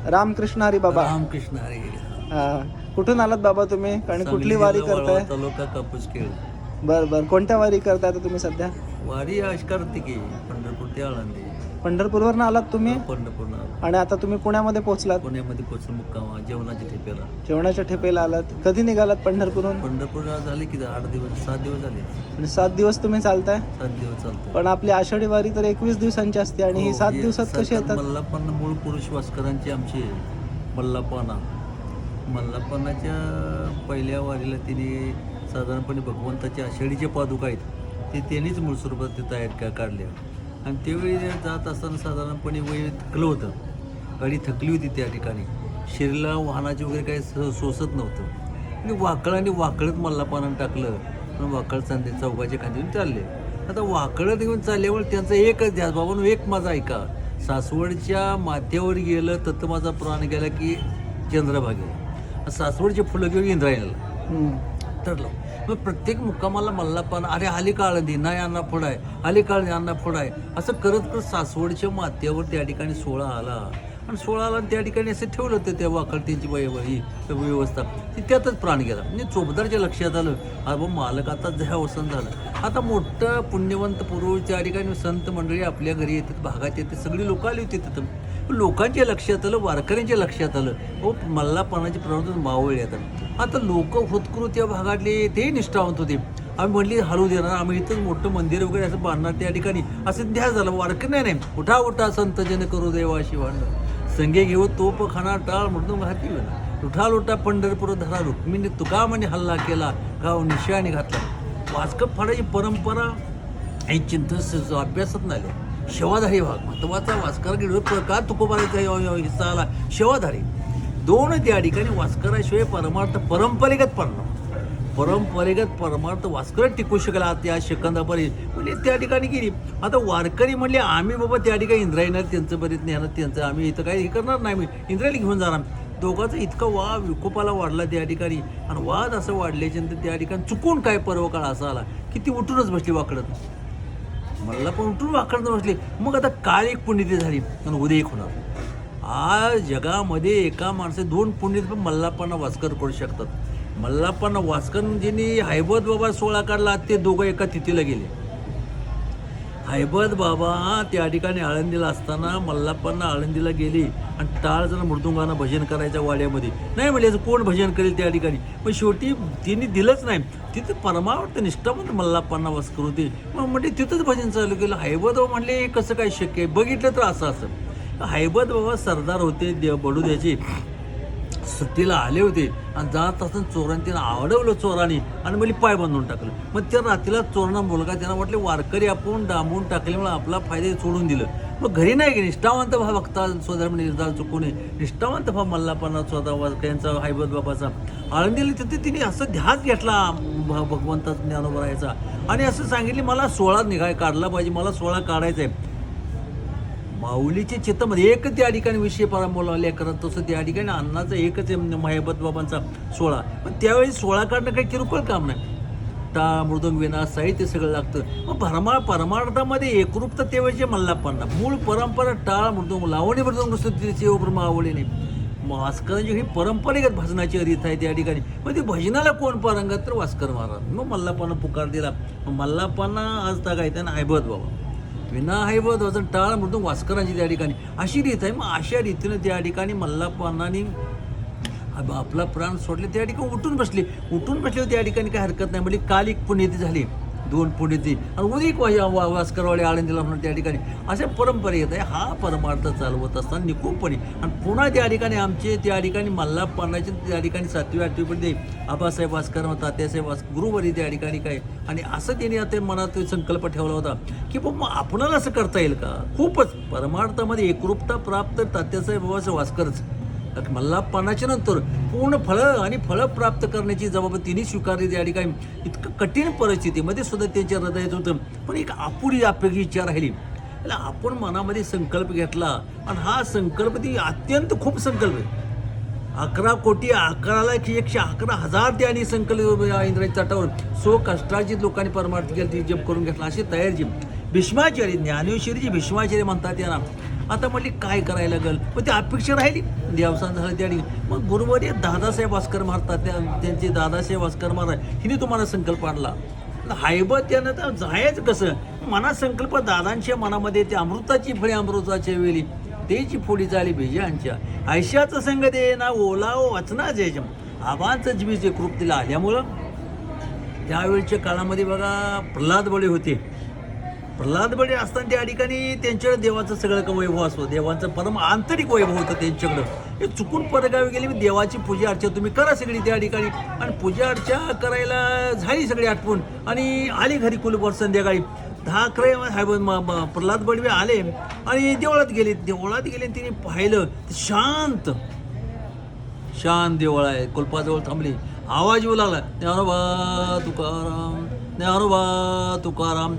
रामकृष्ण हरी बाबा. रामकृष्ण हरी. कुठून आलात बाबा तुम्ही आणि कुठली वारी करताय? तालुका कापूसखेड. बर बर. कोणत्या वारी करताय आता तुम्ही सध्या? वारी अशी करते की पंढरपूर ते आळंदी. पंढरपूरवरून आलात तुम्ही पंढरपूर आणि आता तुम्ही पुण्यामध्ये पोहोचलात. पुण्यामध्ये पोचलो मुक्कामा जेवणाच्या ठेप्याला. जेवणाच्या ठेपेला आलात. कधी निघालात पंढरपूरहून? पंढरपूरला झाले की 8 दिवस 7 दिवस झाले. आणि 7 दिवस तुम्ही चालताय? 7 दिवस चालतो. पण आपली आषाढी वारी तर 21 दिवसांची असते आणि ही 7 दिवसात कशी येतात? मल्लापण मूळ पुरुष वास्करांची आमची मल्लापाना. मल्लापानाच्या पहिल्या वारीला तिने साधारणपणे भगवंताच्या आषाढीचे पादुका आहेत ते त्यांनीच मूळ स्वरूपात ते तयार काढल्या. आणि त्यावेळी जात असताना साधारणपणे वय थकलं होतं. गाडी थकली होती त्या ठिकाणी. शरीराला वाहनाचे वगैरे काही सोसत नव्हतं आणि वाकळत मल्लापानानं टाकलं. पण वाकळ चांदे चौकाच्या खांदीवर चालले. आता वाकळत घेऊन चालल्यावर त्यांचा एकच ध्यास, बाबांनो एक माझा ऐका, सासवडच्या माथ्यावर गेलं तर माझा प्राण गेला की चंद्रभागेला, सासवडची फुलं घेऊन इंद्रायणीला ठरलं. मग प्रत्येक मुक्कामाला मल्लापान, अरे आली का आळंदी, नाही अण्णा पुढं आहे, आली का अण्णा पुढं आहे, असं करत करत सासवडच्या माथ्यावर त्या ठिकाणी 16 आला. आणि 16 आला त्या ठिकाणी असं ठेवलं होतं त्या वाकळतींची व्यवस्था, ती त्यातच प्राण गेला. म्हणजे चोपदारच्या लक्षात आलं, अरे मालक आता अवसान झालं. आता मोठं पुण्यवंत पुरुष त्या ठिकाणी संत मंडळी आपल्या घरी येतात, भागात येते, सगळी लोक आली होती तिथं. लोकांच्या लक्षात आलं, वारकऱ्यांच्या लक्षात आलं, हो मल्लापानाची प्रवृत्ती मावळ येतात. आता लोक होतकरू त्या भागातले ते निष्ठावंत होते. आम्ही म्हणली हलू देणार, आम्ही इथं मोठं मंदिर वगैरे असं बांधणार त्या ठिकाणी, असं ध्यास झालं. वारकरी नाही, उठा उठा संत जन करू देवा शिवानं, संगे घेऊ तोप खाना टाळ म्हणून घातली. उठा लोटा पंढरपूर धरा, रुक्मिणी तुका म्हणे हल्ला केला, गाव निशाणी घातला. वाचकं फाडायची परंपरा ही चिंतन अभ्यासात नाही. शेवाधारी भाग महत्वाचा वास्कर गेलो का तुकोबाराचा हिस्सा आला. शेवाधारी दोन त्या ठिकाणी वास्कराशिवाय परमार्थ परंपरेगत परमार्थ वास्कर टिकू शकला त्या सेकंदापर्यंत. म्हणजे त्या ठिकाणी गेली. आता वारकरी म्हणले आम्ही बाबा त्या ठिकाणी इंद्रायणीला त्यांचं बरेच ज्ञानात त्यांचं, आम्ही इथं काही हे करणार नाही, आम्ही इंद्रायणी घेऊन जाणार. दोघांचा इतका वाद विकोपाला वाढला त्या ठिकाणी. आणि वाद असं वाढल्याच्यानंतर त्या ठिकाणी चुकून काय पर्व काळ असा आला की ती उठूनच बसली वाकडत. मला पण उठून वाकडत बसली. मग आता काल एक पुण्यतिथी झाली आणि उद्या एक होणार. आज जगामध्ये एका माणसाने 2 पुण्यतिथी पण मल्लापांना वास्कर करू शकतात. मल्लापांना वास्कर ज्यांनी हैबत बाबा 16 काढला ते दोघं एका तिथीला गेले. हैबत बाबा त्या ठिकाणी आळंदीला असताना मल्लापांना आळंदीला गेली आणि टाळ जण मृदुंगानं भजन करायच्या वाड्यामध्ये. नाही म्हणजे कोण भजन करेल त्या ठिकाणी, पण शेवटी तिने दिलंच नाही. तिथं परमार्थ निष्ठावंत मल्लापांना वास्कर होते. मग म्हणजे तिथंच भजन चालू केलं. हैबत बाबा म्हणले हे कसं काय शक्य आहे, बघितलं तर असं. हैबत बाबा सरदार होते बडोद्याचे, सुट्टीला आले होते आणि जात असताना चोरांनी त्यांना आवडवलं चोरांनी आणि म्हणजे पाय बांधून टाकलं. मग त्या रात्रीला चोरांना मुलगा त्यांना वाटले वारकरी आपण डांबून टाकल्यामुळे आपला फायदा सोडून दिलं. मग घरी नाही गेले. निष्ठावंत भाव बघता स्वतः निर्धार चुकून निष्ठावंत भाव मल्लापांना स्वतः वारकऱ्यांचा हैबत बाबाचा आळंदीला तिथे तिने असं ध्यास घेतला भगवंता ज्ञानोबरायचा आणि असं सांगितले मला 16 काढला पाहिजे, मला 16 काढायचा आहे. माऊलीच्या चित्तामध्ये एक त्या ठिकाणी विषय बोलावले करत, तसं त्या ठिकाणी अन्नाचं एकच आहे हैबत बाबांचा 16. पण त्यावेळी 16 काढणं काही किरकोळ काम नाही. टाळ मृदंग विना साहित्य सगळं लागतं. मग परमार्थामध्ये एकरूपता त्यावेळेचे मल्लापांना मूळ परंपरा टाळ मृदंग लावणी मृदंग सेवप्रम आवडीने वास्करांची ही परंपरेगत भजनाची रीत आहे त्या ठिकाणी. मग ती भजनाला कोण पारंगत तर वास्कर महाराज. मग मल्लापांना पुकार दिला. मल्लापांना आज तागायचं ना हैबत बाबा विना हैबत वाजन टाळ मृदंग वास्करांची त्या ठिकाणी अशी रीत आहे. मग अशा रीतीनं त्या ठिकाणी मल्लापांनानी आपला प्राण सोडले. त्या ठिकाणी उठून बसले त्या ठिकाणी काही हरकत नाही. म्हणजे काल एक पुण्यतिथी झाली, 2 पुण्यतिथी आणि उद्या एक वास्करवाडी आळंदीला म्हणून त्या ठिकाणी अशा परंपरा येत आहे. हा परमार्थ चालवत असताना निकोपणे आणि पुन्हा त्या ठिकाणी आमचे त्या ठिकाणी मल्लापांनाचे त्या ठिकाणी 7वी 8वी पर्यंत आबासाहेब वास्कर तात्यासाहेब वास्कर गुरुवारी त्या ठिकाणी काय. आणि असं त्यांनी आता मनात संकल्प ठेवला होता की बाबा आपणाला असं करता येईल का. खूपच परमार्थामध्ये एकरूपता प्राप्त तात्यासाहेब बाबासाहेब वास्करच मल्लापानाच्या नंतर पूर्ण फळं प्राप्त करण्याची जबाबदारी तिने स्वीकारली. त्या ठिकाणी इतकं कठीण परिस्थितीमध्ये सुद्धा त्यांच्या हृदयात होतं. पण एक अपुरी अपेक्षा इच्छा राहिली. आपण मनामध्ये संकल्प घेतला आणि हा संकल्प ती अत्यंत खूप संकल्प आहे. 11 कोटी 111,000 त्यांनी संकल्प इंद्रायणी तटावर कष्टाची लोकांनी परमार्थ केली ती जप करून घेतला. अशी तयारीची भीष्माचार्य ज्ञानेश्वरीची भीष्माचार्य म्हणतात त्यांना. आता म्हटली काय करायला लागल, मग ती अपेक्षा राहिली, देवसान झालं त्या ठिकाणी. मग गुरुवारी दादासाहेब वास्कर मारतात, त्यांचे दादासाहेब वास्कर मारा, हिने तुम्हाला संकल्प आणला. हायबत त्यानं तर जायचं कसं, मनात संकल्प दादांच्या मनामध्ये ते अमृताची फळी अमृताच्या वेळी तेची फोडी झाली भेजांच्या, आयशाचं संग दे ना ओला वाचना जयजम, आबांचं जीवीचे कृप्तीला आल्यामुळं त्यावेळच्या काळामध्ये बघा प्रल्हाद बळी होते. प्रल्हाद बळी असताना त्या ठिकाणी त्यांच्याकडे देवाचं सगळं वैभव असतो, देवाचं परम आंतरिक वैभव होतं त्यांच्याकडं. हे चुकून परगावी गेले, देवाची पूजा अर्चा तुम्ही करा सगळी त्या ठिकाणी. आणि पूजा अर्चा करायला झाली सगळी आटपून आणि आली घरी कुलभर संध्याकाळी 10-11 प्रल्हाद बळी आले आणि देवळात गेले तिने पाहिलं शांत देवळ आहे, कुलपाजवळ थांबली, आवाज येऊ लागला, ज्ञानोबा तुकाराम, ज्ञानोबा तुकाराम.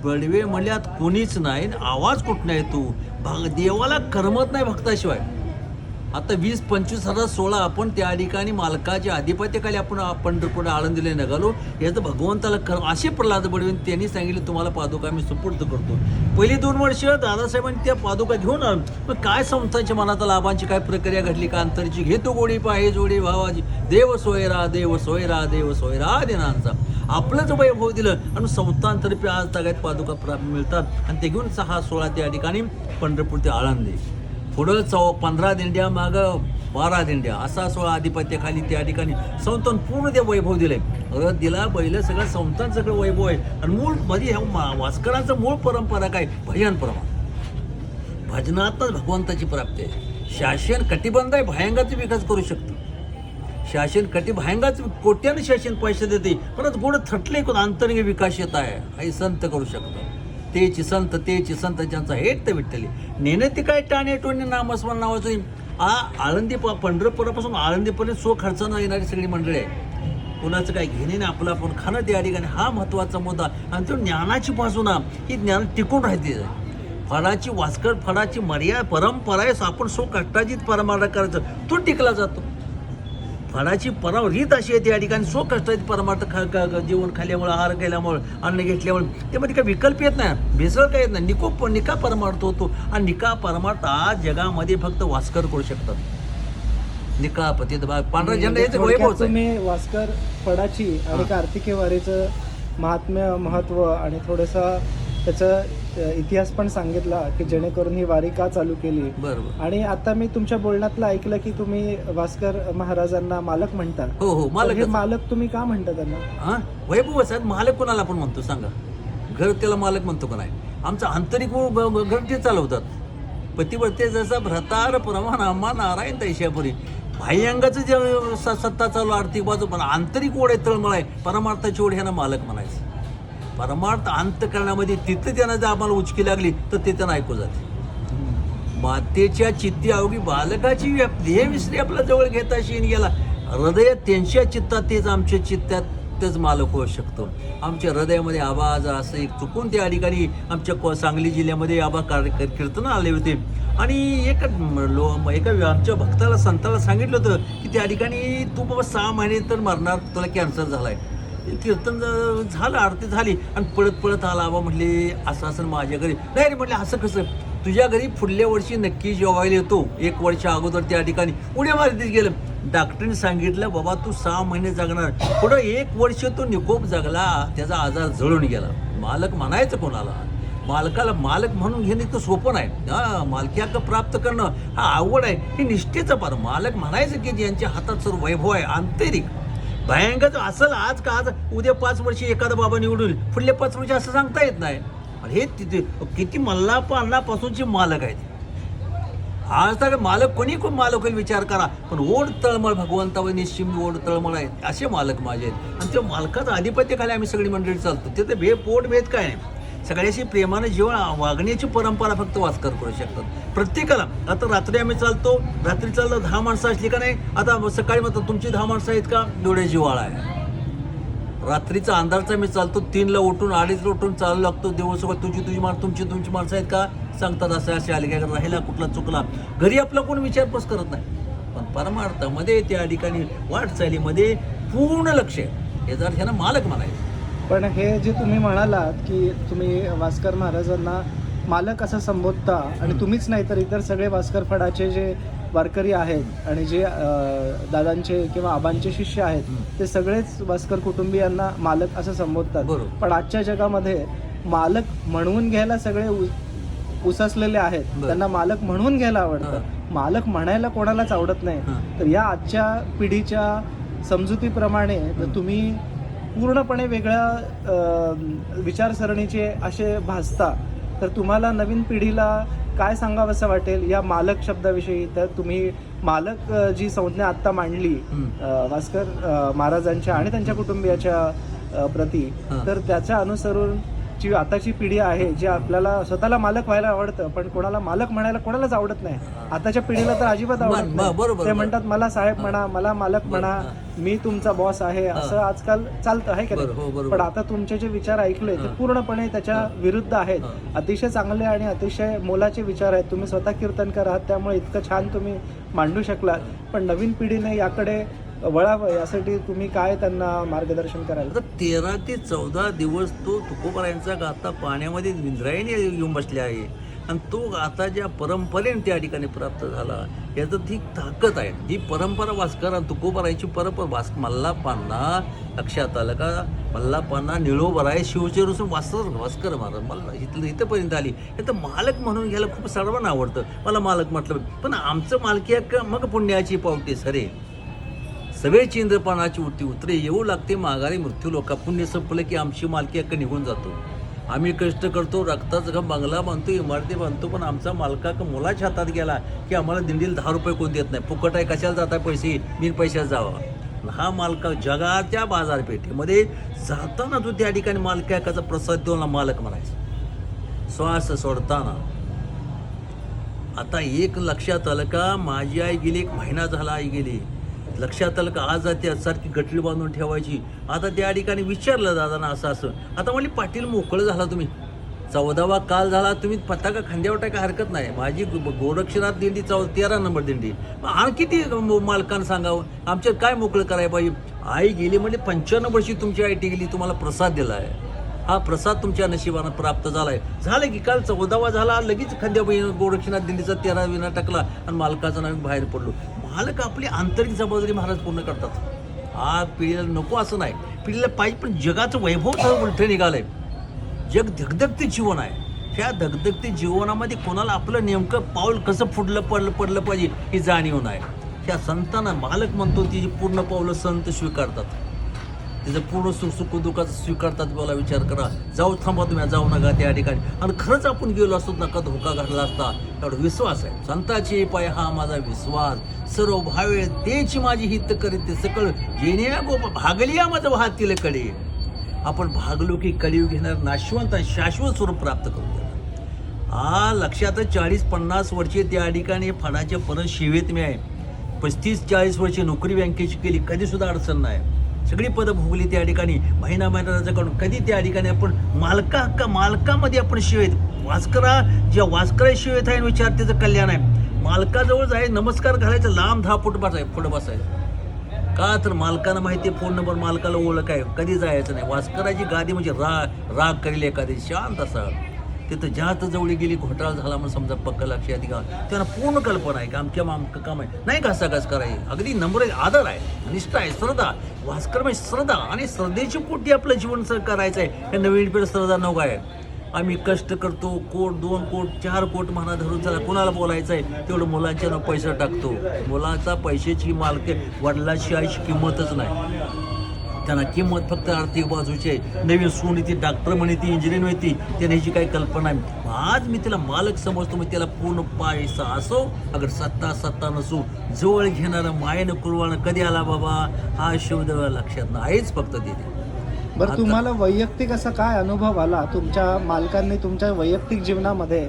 बडवे म्हणल्यात कोणीच नाही, आवाज कुठं आहे तू, देवाला करमत नाही भक्ताशिवाय. आता 20-25-16 आपण त्या ठिकाणी मालकाच्या आधिपत्याखाली आपण पंढरपूर आळंदीला निघालो, याचं भगवंताला असे प्रल्हाद बडवे त्यांनी सांगितले तुम्हाला पादुका मी सुपूर्द करतो. पहिली 2 वर्ष दादासाहेबांनी त्या पादुका घेऊन आलो. मग काय संस्थांच्या मनात लाभांची काय प्रक्रिया घडली का अंतरची, घेतो गोडी पाहे जोडी भावाजी, देव सोयरा देव सोयरा देव सोयरा दिनांचा, आपलंच वैभव दिलं आणि संस्थांतर्फे आज तागायत पादुका मिळतात आणि ते घेऊन 6-16 त्या ठिकाणी पंढरपूर ते आळंदी, पुढं 15 दिंड्या, मागं 12 दिंड्या, असा 16 आधिपत्याखाली त्या ठिकाणी संस्थान पूर्ण ते वैभव दिलंय. रथ दिला, बैल, सगळं संस्थान सगळं वैभव आहे. आणि मूळ मध्ये वास्करांचं मूळ परंपरा काय, भजन प्रमाण, भजनातच भगवंताची प्राप्ती आहे. शासन कटिबंध आहे, भयंगाचा विकास करू शकतो. शासन भयंगाच कोट्यानं शासन पैसे देते, परत गोड थटले कोण अंतर्ग विकास येत आहे, हे संत करू शकतो. तेची संत ज्यांचा हेट तर विठ्ठली नेणे ते काय टाणे टोणे नामस्मरण नावाचं आळंदी पंढरपुरापासून आळंदीपर्यंत खर्चानं येणारी सगळी मंडळी आहे. कुणाचं काय घेणे नाही, आपलं आपण खाणं त्या ठिकाणी, हा महत्त्वाचा मुद्दा. आणि तो ज्ञानाची बाजू ना, ही ज्ञान टिकून राहते. फळाची मर्यादा परंपरा आहे, आपण कष्टाचीच परंपरा करायचं, तो टिकला जातो. फळाची रीत अशी आहे त्या ठिकाणी, कष्टाची परमार्थ जेवण खाल्ल्यामुळे, आहार केल्यामुळे, अन्न घेतल्यामुळे त्यामध्ये काही विकल्प येत नाही, भेसळ काय येत नाही. निका परमार्थ होतो. आणि निका परमार्थ आज जगामध्ये फक्त वास्कर करू शकतात. निका पतित पांढरा झेंडा याचं वैभव. तुम्ही वास्कर फळाची आणि कार्तिकी वारीचं महात्म्य, महत्व आणि थोडंसं त्याचा इतिहास पण सांगितला की जेणेकरून ही वारी का चालू केली. बरोबर. आणि आता मी तुमच्या बोलण्यातलं ऐकलं की तुम्ही वास्कर महाराजांना मालक म्हणता. हो, मालक तुम्ही का म्हणता त्यांना? वैभव साहेब, मालक कोणाला आपण म्हणतो सांगा, घर त्याला मालक म्हणतो का नाही? आमचं आंतरिक घर ते चालवतात. पतिवर्ते जसा भ्रतार प्रमाण आम्हा नारायण दैशापुरी. बाह्यांगाचं जे सत्ता चालू आर्थिक बाजू, पण आंतरिक ओढ आहे, तळमळ आहे, परमार्थाची ओढ ह्यांना मालक म्हणायचं. परमार्थ अंत करण्यामध्ये तिथं त्यांना जर आम्हाला उचकी लागली तर ते त्यांना ऐकू जाते. मातेच्या चित्ती अवघी बालकाची व्याप्ती, हे विसरी आपल्या जवळ घेता शिन गेला. हृदयात त्यांच्या चित्तात तेच आमच्या चित्तातच मालक होऊ शकतो. आमच्या हृदयामध्ये आवाज असं एक चुकून त्या ठिकाणी आमच्या सांगली जिल्ह्यामध्ये आबा कीर्तन आले होते. आणि एका आमच्या भक्ताला संताला सांगितलं होतं की त्या ठिकाणी तू बाबा 6 महिने तर मरणार, तुला कॅन्सर झालाय. कीर्तन झालं, आरती झाली आणि पळत आला. आबा म्हटले असं माझ्या घरी नाही रे. म्हटलं असं कसं, तुझ्या घरी पुढल्या वर्षी नक्की जेवायला येतो. 1 वर्ष अगोदर त्या ठिकाणी उड्या मारतीच गेलं. डॉक्टरने सांगितलं बाबा तू 6 महिने जगणार. पुढं 1 वर्ष तो निकोप जगला, त्याचा आजार जळून गेला. मालक म्हणायचं कोणाला? मालकाला मालक म्हणून घेणे तर सोपं नाही. मालकी हक्क प्राप्त करणं हा आवड आहे, ही निष्ठेचं पार. मालक म्हणायचं की ज्यांच्या हातात सर्व वैभव आहे आंतरिक, भयंकर असेल आज का आज, उद्या 5 वर्षी एखादा बाबा निवडून पुढले 5 वर्ष असं सांगता येत नाही. हे तिथे किती मल्लापासूनचे मालक आहेत. आज तर मालक कोणी मालक होईल विचार करा, पण ओढ तळमळ भगवंतावर निश्चिम ओढ तळमळ आहे, असे मालक माझे आहेत. आणि त्या मालकाचं आधिपत्याखाली आम्ही सगळी मंडळी चालतो. तिथे पोट भेद काय नाही, सगळ्याशी प्रेमाने जीवन वागण्याची परंपरा फक्त वास्कर करू शकतात. प्रत्येकाला आता रात्री आम्ही चालतो, रात्री चाललं 10 माणसं असली का नाही, आता सकाळी म्हणतात तुमची 10 माणसं आहेत का, डोळे जिवाळा आहे. रात्रीचा अंधारचा मी चालतो, 3ला उठून 2:30ला उठून चालू लागतो. देवसोबत तुमची माणसं आहेत का, सांगतात असे आले काय राहिला कुठला चुकला. घरी आपला कोण विचारपूस करत नाही, पण परमार्थामध्ये त्या ठिकाणी वाटचालीमध्ये पूर्ण लक्ष आहे. याचा अर्थ ह्यांना मालक म्हणायचं. पण हे जे तुम्ही म्हणालात की तुम्ही वास्कर महाराजांना मालक असं संबोधता आणि तुम्हीच नाही तर इतर सगळे भास्कर फडाचे जे वारकरी आहेत आणि जे दादांचे किंवा आबांचे शिष्य आहेत ते सगळेच भास्कर कुटुंबियांना मालक असं संबोधतात. बरोबर. पण आजच्या जगामध्ये मालक म्हणून घ्यायला सगळे उससलेले आहेत. त्यांना मालक म्हणून घ्यायला आवडतं, मालक म्हणायला कोणालाच आवडत नाही. तर या आजच्या पिढीच्या समजुतीप्रमाणे जर तुम्ही पूर्णपणे वेगळ्या विचारसरणीचे असे भासता तर तुम्हाला नवीन पिढीला काय सांगावंसं वाटेल या मालक शब्दाविषयी? तर तुम्ही मालक जी संज्ञा आत्ता मांडली भास्कर महाराजांच्या आणि त्यांच्या कुटुंबियाच्या प्रती, तर त्याच्या अनुसरून जी आताची पिढी आहे जी आपल्याला स्वतःला मालक व्हायला आवडतं पण कोणाला मालक म्हणायला कोणालाच आवडत नाही. आताच्या पिढीला तर अजिबात आवडत नाही. ते म्हणतात मला साहेब म्हणा, मला मालक म्हणा, मी तुमचा बॉस आहे, असं आजकाल चालतं आहे का नाही? पण आता तुमचे जे विचार ऐकले ते पूर्णपणे त्याच्या विरुद्ध आहेत. अतिशय चांगले आणि अतिशय मोलाचे विचार आहेत. तुम्ही स्वतः कीर्तनकार आहात त्यामुळे इतकं छान तुम्ही मांडू शकलात. पण नवीन पिढीने याकडे वळावं यासाठी तुम्ही काय त्यांना मार्गदर्शन कराल? आता 13 ते 14 दिवस तो तुकोबारायांचा गाथा पाण्यामध्ये इंद्रायणी येऊन बसले आहे आणि तो गाथा ज्या परंपरेने त्या ठिकाणी प्राप्त झाला याचं ती ताकद आहे. ही परंपरा भास्कर आणि तुकोबारायांची परंपरा मल्लापांना लक्षात आलं का? मल्लापांना निळोबराय शिवचेरूसून भास्कर महाराज मला इथंपर्यंत आली. तर मालक म्हणून घ्यायला खूप सर्वांना आवडतं. मला मालक म्हटलं पण आमचं मालकी मग पुण्याची पावटी सरे सगळे चेंद्रपानाची उतरे येऊ लागते माघारी मृत्यू लोका. पुण्य संपलं की आमची मालकी हक्क निघून जातो. आम्ही कष्ट करतो, रक्ताचा घम बंगला बांधतो, इमारती बांधतो, पण आमचा मालका मुलाच्या हातात गेला की आम्हाला दिंडीला 10 रुपये कोण देत नाही. फुकट आहे, कशाला जाताय पैसे, बिन पैशात जावा. हा मालका जगाच्या बाजारपेठेमध्ये जाताना जो त्या ठिकाणी मालकी हक्काचा प्रसाद देऊन मालक म्हणायचा. श्वास सोडताना आता एक लक्षात आलं का? माझी आई गेली, 1 महिना झाला आई गेली. लक्षात आलं का? आज त्या सारखी गटली बांधून ठेवायची. आता त्या ठिकाणी विचारलं दादांना असं आता म्हणली पाटील मोकळं झाला तुम्ही, 14वा काल झाला, तुम्ही पताका खांद्यावर टाका हरकत नाही. माझी गोरक्षनाथ दिंडी 13 नंबर दिंडी, आणखी किती मालकांना सांगावं आमच्यात काय मोकळं करायला पाहिजे? आई गेली म्हणजे 95 वर्षी तुमची आई गेली, तुम्हाला प्रसाद दिला आहे. हा प्रसाद तुमच्या नशिबानं प्राप्त झालाय. झालं की काल 14वा झाला, लगेच खांद्या गोरक्षनाथ दिंडीचा 13 विना टाकला आणि मालकाचा नवीन बाहेर पडलो. मालक आपली आंतरिक जबाबदारी महाराज पूर्ण करतात. हा पिढीला नको असं नाही, पिढीला पाहिजे. पण जगाचं वैभव सगळं उलटं निघालंय. जग धगधगते जीवन आहे. ह्या धगधगते जीवनामध्ये कोणाला आपलं नेमकं पाऊल कसं पडलं पाहिजे ही जाणीव नाही. ह्या संतांना मालक म्हणतो ती पूर्ण पावलं संत स्वीकारतात, त्याचं पूर्ण सुख दुःखाचं स्वीकारतात. मला विचार करा, जाऊ थांबा तुम्ही, जाऊ नका त्या ठिकाणी. आणि खरंच आपण गेलो असतो नका धोका घडला असता. एवढा विश्वास आहे. संताची पाय हा माझा विश्वास, सर्व भावे तेची माझी हित करीत सकळ जेण्या गो भागलिया माझं वाहतील कडे. आपण भागलो की कळीव घेणार नाशवंत आणि शाश्वत स्वरूप प्राप्त करू. हा लक्षात 40-50 वर्षे त्या ठिकाणी फडाच्या परत सेवेत मी आहे. 35-40 वर्षे नोकरी बँकेची केली, कधी सुद्धा अडचण नाही. सगळी पदं भोगली त्या ठिकाणी. महिन्याचं काढून कधी त्या ठिकाणी आपण मालकामध्ये आपण शिवेत वास्करा ज्या वास्करा शिवेत आहे विचार त्याचं कल्याण आहे. मालकाजवळ जाय नमस्कार घालायचं, लांब 10 फूट पुढं बसायचं. का तर मालकाला माहिती आहे फोन नंबर, मालकाला ओळख आहे, कधी जायचं नाही. वास्कराची गादी म्हणजे राग करेल एखादी शांत असा. तिथं जास्त जवळ गेली, घोटाळा झाला म्हणून समजा पक्क लक्षात घ्या. त्यांना पूर्ण कल्पना आहे की आमच्या काम आहे, नाही घासाघास करायची. अगदी नम्र आदर आहे, निष्ठा आहे, श्रद्धा. वास्कर म्हणजे श्रद्धा आणि श्रद्धेची पोटी आपलं जीवन करायचं आहे. हे नवीन पिढी श्रद्धा नको आहे. आम्ही कष्ट करतो, 1 कोट 2 कोट 4 कोट म्हणा धरून चला, कोणाला बोलायचं आहे तेवढं मुलांच्या नाव पैसा टाकतो. मुलाचा पैशाची मालकी वडिलाची आईची किंमतच नाही. त्यांना किंमत फक्त आर्थिक बाजूची आहे. नवीन सून ती डॉक्टर म्हणे, ती इंजिनियर होती, त्याने ह्याची काही कल्पना नाही. आज मी त्याला मालक समजतो. मग त्याला पूर्ण पैसा असो अगर सत्ता नसो, जवळ घेणारं मायेनं कुरवाळणं कधी आला बाबा हा शब्द लक्षात नाहीच फक्त तिथे. बरं, तुम्हाला वैयक्तिक असा काय अनुभव आला तुमच्या मालकांनी तुमच्या वैयक्तिक जीवनामध्ये?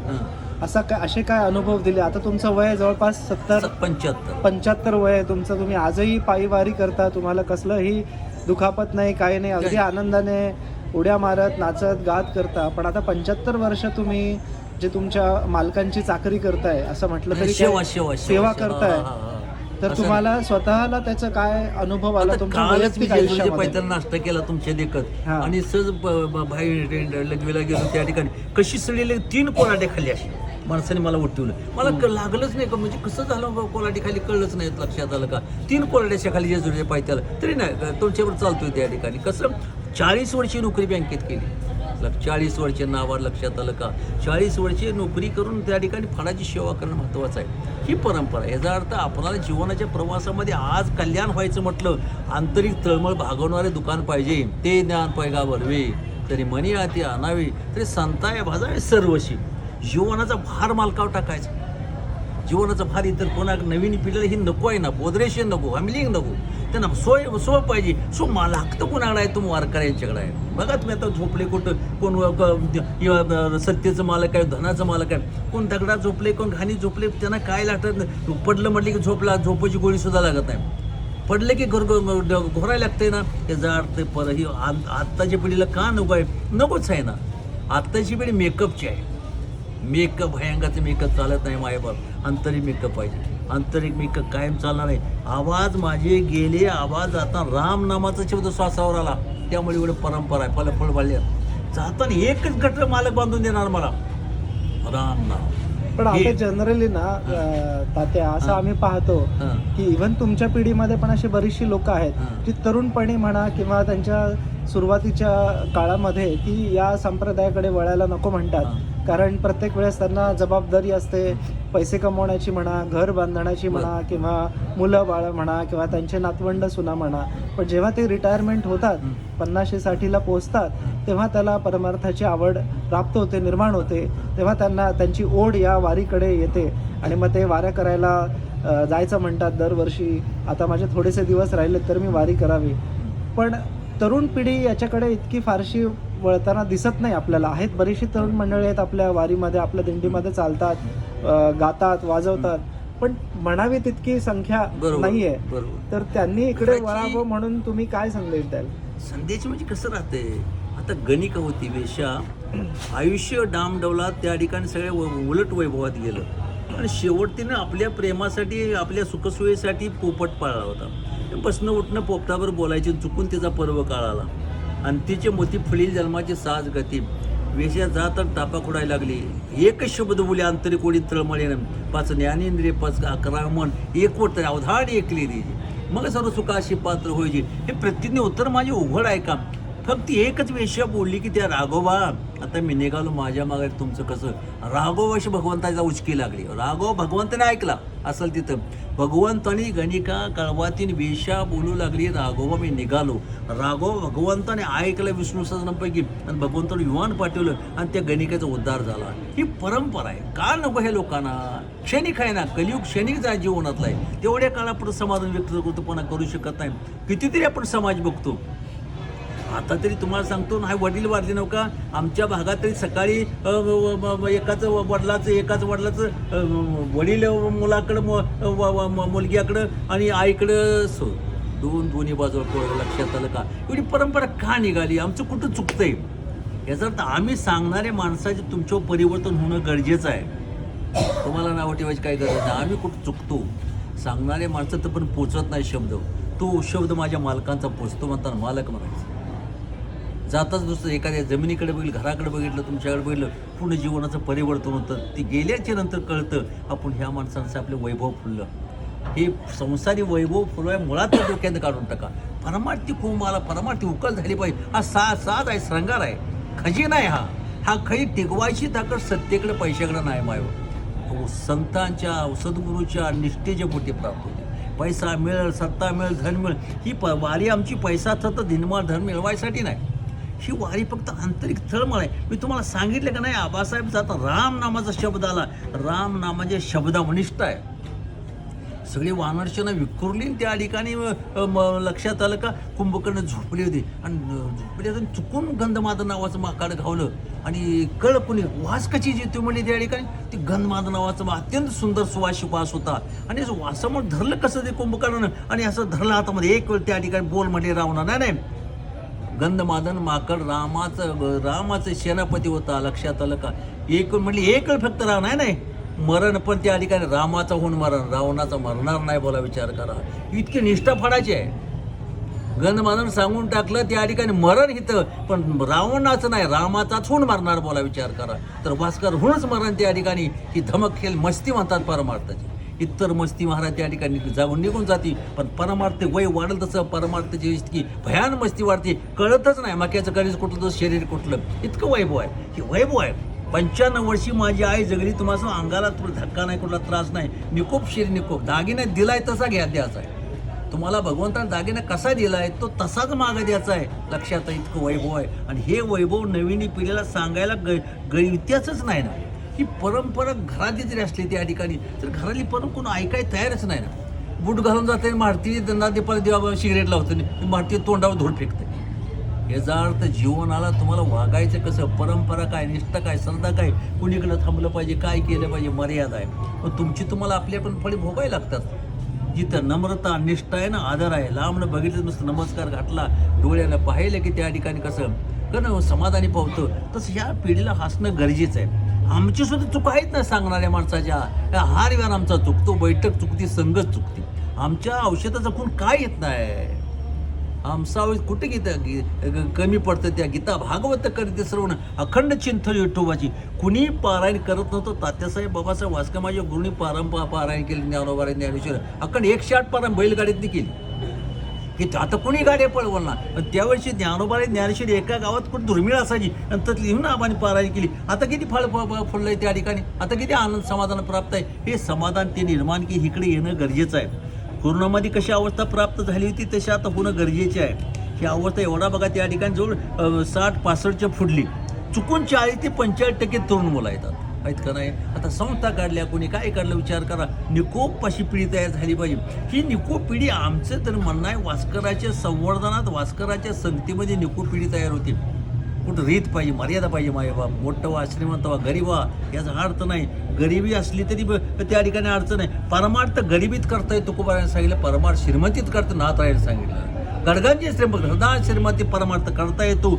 असे काय अनुभव दिले? आता तुमचं वय जवळपास 75 वय आहे तुमचं. तुम्ही आजही पायीवारी करता, तुम्हाला कसलंही दुखापत नाही, काही नाही, अगदी आनंदाने उड्या मारत नाचत गात करता. पण आता 75 वर्ष तुम्ही जे तुमच्या मालकांची चाकरी करताय असं म्हटलं तरी, सेवा करताय, तर तुम्हाला स्वतःला त्याचा काय अनुभव आला तुमच्या कालच मी वैयक्तिक जेजुरीच्या आयुष्यामध्ये? पायथ्याला नाश्ता केला तुमच्या देखत हा. आणि सहज बाहेर लग्वीला गेलो त्या ठिकाणी कशी सडलेली 3 कोलाटे खाल्ली अशी माणसाने मला उठवलं. मला लागलंच नाही का, म्हणजे कसं झालं कोलाटी खाली कळलंच नाही, लक्षात आलं का 3 कोलाट्याच्या खाली जेजुरीच्या पायथ्याला. तरी नाही तुमच्यावर चालतोय त्या ठिकाणी. कसं 40 वर्षी नोकरी बँकेत केली, 40 वर्षे नावावर, लक्षात आलं का. 40 वर्षे नोकरी करून त्या ठिकाणी फळाची सेवा करणं महत्त्वाचं आहे. ही परंपरा. याचा अर्थ आपल्याला जीवनाच्या प्रवासामध्ये आज कल्याण व्हायचं म्हटलं, आंतरिक तळमळ भागवणारे दुकान पाहिजे. ते ज्ञान पैगा भरवे तरी मनी आती आणावे तरी संताय भाजावे सर्वशी. जीवनाचा भार मालकावर टाकायचा. जीवनाचा भार इतर कोणा नवीन पिढीला ही नको आहे ना, बोदरेशन नको, फॅमिली नको, त्यांना सोय पाहिजे. सो लागतं कोणाकडे आहे, तुम्ही वारकऱ्यांच्याकडे आहे. बघा तुम्ही आता झोपले कुठं, कोण सत्तेचं मालक आहे, धनाचं मालक आहे, कोण दगडात झोपले, कोण घाणी झोपले, त्यांना काय लागतं. पडलं म्हटलं की झोपाची गोळी सुद्धा लागत नाही, पडलं की घोरायला लागतंय ना. याचा अर्थ ही आत्ताच्या पिढीला का नको आहे, नकोच आहे ना. आत्ताची पिढी मेकअपची आहे. मेकअप भयंकरचं मेकअप चालत नाही मायबाप. आंतरिक मेकअप पाहिजे. आंतरिक मेकअप कायम चालणार आहे. आवाज माझे गेले, आवाज आता राम नामाचा शब्द श्वासावर आला, त्यामुळे एवढं परंपरा आहे. फळफळ वाढले जाताना एकच गट मालक बांधून देणार मला, राम नाम. पण आता जनरली ना तात्या असं आम्ही पाहतो की इव्हन तुमच्या पिढीमध्ये पण अशी बरीचशी लोक आहेत जी तरुणपणी म्हणा किंवा त्यांच्या सुरुवातीच्या काळामध्ये की या संप्रदायाकडे वळायला नको म्हणतात, कारण प्रत्येक वेळेस त्यांना जबाबदारी असते, पैसे कमवण्याची म्हणा, घर बांधण्याची म्हणा, किंवा मुलं बाळं म्हणा, किंवा त्यांचे नातवंड सुना म्हणा. पण जेव्हा ते रिटायरमेंट होतात, 50-60ला पोहोचतात, तेव्हा त्याला परमार्थाची आवड प्राप्त होते, निर्माण होते. तेव्हा त्यांना त्यांची ओढ या वारीकडे येते आणि मग ते वाऱ्या करायला जायचं म्हणतात दरवर्षी. आता माझे थोडेसे दिवस राहिले तर मी वारी करावी. पण तरुण पिढी याच्याकडे इतकी फारशी वळताना दिसत नाही आपल्याला. आहेत बरीचशी तरुण मंडळी आहेत आपल्या वारीमध्ये, आपल्या दिंडीमध्ये चालतात, गातात, वाजवतात, पण म्हणावी तितकी संख्या नाहीये. तर त्यांनी इकडे वळावं म्हणून तुम्ही काय संदेश द्याल? संदेश म्हणजे कसं राहते, आता गणिका होती वेशा, आयुष्य डामडवलात त्या ठिकाणी सगळे उलट वैभवात गेलं आणि शेवटीनं आपल्या प्रेमासाठी, आपल्या सुखसोयीसाठी पोपट पाळला होता. बसणं उठणं पोपटावर बोलायचे, चुकून त्याचा पर्व काळ आला आणि तिचे मोती फुलील जन्माची साज गती. वेशा जात टापा खुडायला लागली, एकच शब्द बोले आंतरिक ओढीत तळमळे. 5 ज्ञानेंद्रिय 5 11 मन एकवट अवधाड ऐकली ती, मग सर्व सुखाशी पात्र होईचे. हे प्रतिज्ञे उत्तर माझे उघड आहे का. फक्त एकच वेश्या बोलली की त्या राघोबा आता मी निघालो माझ्या मागे, तुमचं कसं. राघोबाशी भगवंताचा उचकी लागली. राघव भगवंताने ऐकला असेल तिथं. भगवंतानी गणिका कळवातीन वेश्या बोलू लागली, राघोबा मी निघालो. राघव भगवंताने ऐकलं विष्णू सहस्त्रनामपैकी आणि भगवंताने विमान पाठवलं आणि त्या गणिकेचा उद्धार झाला. ही परंपरा आहे. का नको हे लोकांना. क्षणिक आहे ना, कलियुग क्षणिक जा जीवनातला आहे. तेवढ्या काळापुरतं समाधान व्यक्तपणा करू शकत नाही. कितीतरी आपण समाज बघतो. आता तरी तुम्हाला सांगतो नाही, वडील वारले नव्हता आमच्या भागात तरी सकाळी एकाच वडिलाचं वडील मुलाकडं मुलग्याकडं आणि आईकडं दोन्ही बाजूला पोरं. लक्षात आलं का. एवढी परंपरा का निघाली. आमचं कुठं चुकतंय. याचा अर्थ आम्ही सांगणाऱ्या माणसाचे तुमच्यावर परिवर्तन होणं गरजेचं आहे. तुम्हाला नावं ठेवायची काय गरज नाही. आम्ही कुठं चुकतो. सांगणारे माणसं तर पण पोचत नाही शब्द. तो शब्द माझ्या मालकांचा पोचतो म्हणताना मालक म्हणायचं. जाताच दुसरं एखाद्या जमिनीकडे बघितलं, घराकडे बघितलं, तुमच्याकडे बघितलं, पूर्ण जीवनाचं परिवर्तन होतं. ती गेल्याच्या नंतर कळतं आपण ह्या माणसांचं आपलं वैभव फुललं. हे संसारी वैभव फुलवाय मुळात डोक्यात काढून टाका. परमार्थी कुंभाला परमार्थी उकल झाली पाहिजे. हा साज आहे, श्रंगार आहे, खजिना आहे. हा खरी टिकवायची ताकद सत्तेकडे पैशाकडे नाही माय. संतांच्या सद्गुरूच्या निष्ठेच्या पोटी प्राप्त होते. पैसा मिळेल, सत्ता मिळेल, धन मिळेल. ही वारी आमची पैसा थत दिनमाळ धन मिळवायसाठी नाही. ही वारी फक्त आंतरिक तळमळ आहे. मी तुम्हाला सांगितलं का नाही, आबासाहेब जाता राम नामाचा शब्द आला. राम नामाच्या शब्दावनिष्ठ आहे. सगळी वानरशनं विखुरली त्या ठिकाणी. लक्षात आलं का, कुंभकर्ण झोपली होती आणि झोपली होती चुकून गंधमादन नावाचं माकाड घावलं आणि कळ कुणी वास कशी जी म्हणली त्या ठिकाणी. ती गंधमादन नावाचं अत्यंत सुंदर सुवासिक वास होता आणि वासामुळे धरलं कसं ते कुंभकर्णानं आणि असं धरलं हातामध्ये. एक वेळ त्या ठिकाणी बोल म्हटले रावणा नाही. गंधमादन माकड रामाचं सेनापती होता. लक्षात आलं का. एक वेळ म्हटली, एक वेळ फक्त राव नाही. मरण पण त्या ठिकाणी रामाचा होऊन मरण, रावणाचा मरणार नाही बोला, विचार करा. इतकी निष्ठा फाडायची आहे. गणमानन सांगून टाकलं त्या ठिकाणी मरण हिथं, पण रावणाचं नाही, रामाचाच होऊन मारणार बोला, विचार करा. तर भास्कर होऊनच मरण त्या ठिकाणी. ही धमक खेळ मस्ती म्हणतात परमार्थाची. इतर मस्ती महाराज त्या ठिकाणी जाऊन निघून जाते, पण परमार्थ वय वाढल तसं परमार्थाची इतकी भयान मस्ती वाढते, कळतच नाही मक्याचं कणीस कुठलं तर शरीर कुठलं. इतकं वैभव आहे. हे वैभव आहे. 95 वर्षी माझी आई जगली, तुम्हाला अंगाला तुला धक्का नाही, कुठला त्रास नाही, निकोप शरीर निकोप. दागिना दिलाय तसा द्यायचा आहे तुम्हाला. भगवंताने दागिना कसा दिलाय तो तसाच मागं द्यायचा आहे. लक्षात आहे. इतकं वैभव आहे. आणि हे वैभव नवीन पिढीला सांगायला गैत्याचंच नाही ना. ही परंपरा घरातली जरी असली त्या ठिकाणी, तर घरातली परंपरा कोण ऐकाय तयारच नाही ना. बूट घालून जाते, मारती दंडा दीपाला देवा सिगरेट लावतो, मारती तोंडावर धूळ फेकते. याचा अर्थ जीवनाला तुम्हाला वागायचं कसं, परंपरा काय, निष्ठा काय, श्रद्धा काय, कुणीकडे थांबलं पाहिजे, काय केलं पाहिजे, मर्यादा आहे. मग तुमची तुम्हाला आपली आपण फळी भोगायला लागतात. जिथं नम्रता, निष्ठा आहे ना, आदर आहे, लांबनं बघितलं नुसतं नमस्कार घातला, डोळ्यानं पाहिलं की त्या ठिकाणी कसं करणं समाधानी पावतं, तसं ह्या पिढीला हसणं गरजेचं आहे. आमची सुद्धा चूक आहेत ना सांगणाऱ्या माणसाच्या. हा रिवार आमचा चुकतो, बैठक चुकती, संगत चुकती. आमच्या औषधाचा खूण काय येत नाही. आमचा कुठे कमी पडतं. त्या गीता भागवत करते श्रवण, अखंड चिंतन विठोबाची. कुणी पारायण करत नव्हतं. तात्यासाहेब बाबासाहेब वास्कर माझ्या गुरुनी पारायण केली, ज्ञानोबा ज्ञानेश्वर अखंड 108 पारायण बैलगाडीतली केली की आता कुणी गाड्या पळवल ना. पण त्यावेळेची ज्ञानोबा ज्ञानेश्वरी एका गावात कुठे दुर्मिळ असायची, आणि तर लिहून आबाने पारायण केली. आता किती फुललंय त्या ठिकाणी, आता किती आनंद समाधान प्राप्त आहे. हे समाधान ते निर्माण की इकडे येणं गरजेचं आहे. कोरोनामध्ये कशी अवस्था प्राप्त झाली होती तशी आता होणं गरजेचे आहे. ही अवस्था एवढा बघा त्या ठिकाणी जवळ 60-65च्या फुडली, चुकून 40 ते 45% तरुण मुलं आहेत का नाही. आता संस्था काढल्या, कोणी काय काढलं विचार करा. निकोप अशी पिढी तयार झाली पाहिजे. ही निकोप पिढी आमचं तर म्हणणं आहे, वास्कराच्या संवर्धनात, वास्कराच्या संगतीमध्ये निकोप पिढी तयार होती. कुठं रीत पाहिजे, मर्यादा पाहिजे. माय बाप मोठं व्हा, श्रीमंत व्हा, गरीब व्हा, याचा अर्थ नाही. गरिबी असली तरी त्या ठिकाणी अडचण आहे. परमार्थ गरिबीत करता येतो, तुकोबाराने सांगितलं. परमार्थ श्रीमंतीत करता नाथ राहायला सांगितलं. गडगांची श्रीमंत सदा श्रीमंती परमार्थ करता येतो.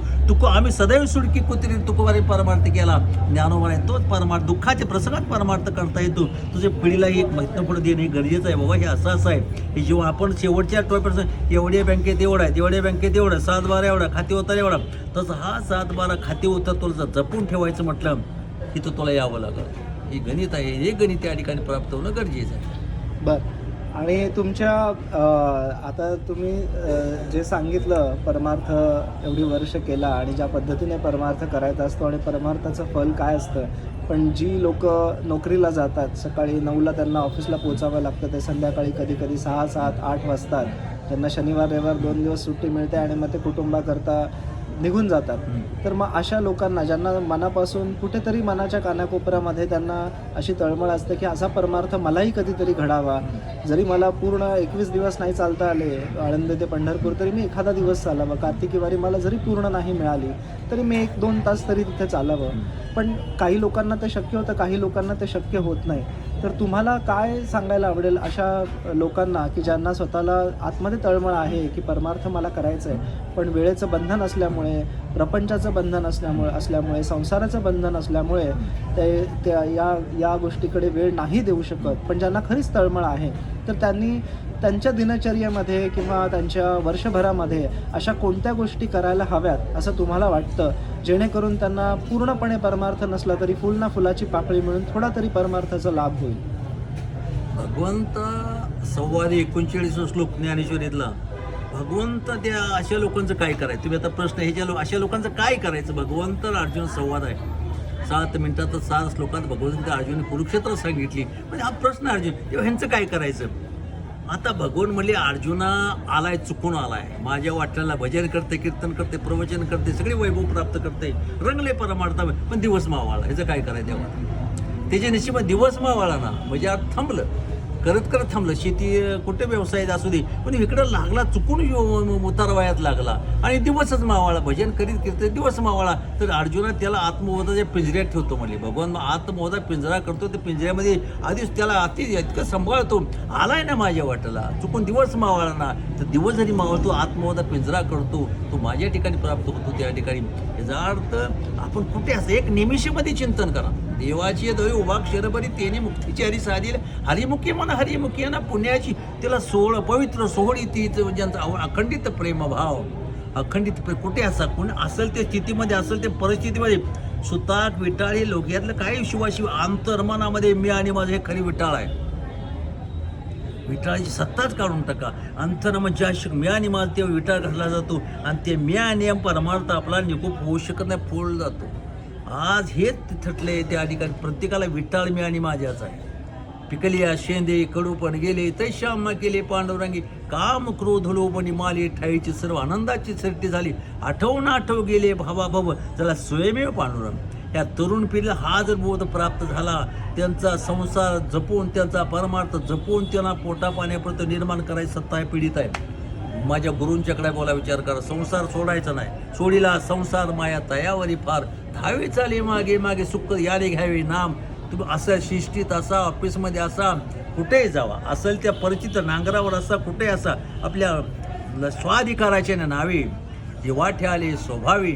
आम्ही सदैव सुडकी कुत्री तुकोबारे परमार्थ केला. ज्ञानोबाने तोच परमार्थ दुःखाच्या प्रसंगात परमार्थ करता येतो. तुझ्या पिढीला एक महिना पुढे देणे गरजेचं आहे. बाबा हे असं आहे. हे जेव्हा आपण शेवटच्या टोप्यापासून एवढ्या बँकेत एवढा आहे, तेवढ्या बँकेत एवढा, 7-12 एवढा, खाते होता एवढा, तसं हा 7-12 खाते होता तुला जपून ठेवायचं म्हटलं की तुला यावं लागलं. हे गणित आहे. हे गणित त्या ठिकाणी प्राप्त होणं गरजेचं आहे. बरं. आणि तुमच्या आता तुम्ही जे सांगितलं, परमार्थ एवढी वर्ष केला आणि ज्या पद्धतीने परमार्थ करायचा असतो आणि परमार्थाचं फल काय असतं. पण जी लोक नोकरीला जातात, सकाळी 9ला त्यांना ऑफिसला पोचावं लागतं, ते संध्याकाळी कधी कधी 6, 7, 8 वाजतात. त्यांना शनिवार रविवार 2 दिवस सुट्टी मिळते आणि मग ते कुटुंबाकरता निघून जातात. तर मग अशा लोकांना, ज्यांना मनापासून कुठेतरी मनाच्या कानाकोपऱ्यामध्ये त्यांना अशी तळमळ असते की असा परमार्थ मलाही कधीतरी घडावा. जरी मला पूर्ण 21 दिवस नाही चालता आले आळंदी ते पंढरपूर, तरी मी एखादा दिवस चालावं. कार्तिकी वारी मला जरी पूर्ण नाही मिळाली तरी मी 1-2 तास तरी तिथे चालावं. पण काही लोकांना ते शक्य होतं, काही लोकांना ते शक्य होत नाही. तर तुम्हाला काय सांगायला आवडेल अशा लोकांना की ज्यांना स्वतःला आतमध्ये तळमळ आहे की परमार्थ मला करायचं आहे, पण वेळेचं बंधन असल्यामुळे, प्रपंचाचं बंधन असल्यामुळे, संसाराचं बंधन असल्यामुळे ते या गोष्टीकडे वेळ नाही देऊ शकत, पण ज्यांना खरीच तळमळ आहे, तर त्यांनी त्यांच्या दिनचर्येमध्ये किंवा त्यांच्या वर्षभरामध्ये अशा कोणत्या गोष्टी करायला हव्यात असं तुम्हाला वाटतं, जेणेकरून त्यांना पूर्णपणे परमार्थ नसला तरी फुल ना फुलाची पाकळी मिळून थोडा तरी परमार्थाचा लाभ होईल? भगवंत संवाद 39 श्लोक ज्ञानेश्वरीतला. भगवंत त्या अशा लोकांचं काय करायचं. तुम्ही आता प्रश्न अशा लोकांचं काय करायचं. भगवंत अर्जुन संवाद आहे. 7 मिनिटात 7 श्लोकात भगवंत अर्जुन कुरुक्षेत्र सांगितली. म्हणजे हा प्रश्न अर्जुन, तेव्हा ह्यांचं काय करायचं. आता भगवान म्हणले अर्जुना आलाय, चुकून आलाय, माझ्या वाटण्याला भजन करते, कीर्तन करते, प्रवचन करते, सगळे वैभव प्राप्त करते, रंगले परमार्थ, पण दिवस मावाळा. ह्याचं काय करायचं तेव्हा. त्याच्या निश्चित दिवस मावाळा ना, म्हणजे आज थांबलं, करत थांबलं. शेती कुठे व्यवसायात असू दे, पण इकडं लागला, चुकून उतारवयात लागला आणि दिवसच मावाळा. भजन करीत दिवस मावाळा. तर अर्जुना त्याला आत्मबोधाच्या पिंजऱ्यात ठेवतो म्हणले. भगवान आत्मबोधा पिंजरा करतो, ते पिंजऱ्यामध्ये आधीच त्याला इतकं सांभाळतो. आलाय ना माझ्या वाटेला, चुकून दिवस मावाळा ना, तर दिवस जरी मावळतो, आत्मबोधा पिंजरा करतो, तो माझ्या ठिकाणी प्राप्त होतो त्या ठिकाणी. याचा अर्थ आपण कुठे असं एक निमिषामध्ये चिंतन करा. देवाची दळी उभा क्षरभरी तेने मुक्तीची हरी साधील हरिमुखी म्हणा हरिमुखी ना पुण्याची तिला सोहळ पवित्र सोहळी ती ज्यांचा अखंडित प्रेमभाव अखंडित कुठे असा कोणी असेल त्या स्थितीमध्ये असेल त्या परिस्थितीमध्ये सुताक विटाळी लोक्यातलं काही शिवाशिव अंतर्मनामध्ये मी आणि माझं हे खरी विटाळ आहे. विटाळाची सत्ताच काढून टाका. अंतर्मन ज्या मी आणि माझ ते विटाळ घातला जातो आणि ते मी आणि परमार्थ आपला निकोप होऊ शकत नाही, फोड जातो. आज हेच थटले त्या ठिकाणी प्रत्येकाला विटाळ मी आणि माझ्याच आहे. पिकलिया शेंदे कडू पण गेले तैश्याम केले पांडुरंगी काम क्रोध लोभनी माले ठाईची सर्व आनंदाची सरटी झाली आठवून आठव गेले भावा भव त्याला स्वयमेव पांडुरंग. या तरुण पिढीला हा जर बोध प्राप्त झाला त्यांचा संसार जपून त्यांचा परमार्थ जपून त्यांना पोटा पाण्यापर्यंत निर्माण करायची सत्ता आहे पीडित आहे. माझ्या गुरूंच्याकडे बोला विचार करा. संसार सोडायचा नाही, सोडीला संसार माया तयावरी फार धावे चाले मागे मागे सुख याने घ्यावे नाम. तुम्ही असं शिष्टीत असा ऑफिसमध्ये असा कुठेही जावा असेल त्या परिचित नांगरावर असा कुठे असा आपल्या स्वाधिकाराचे नावे जे वाठे आले स्वभावी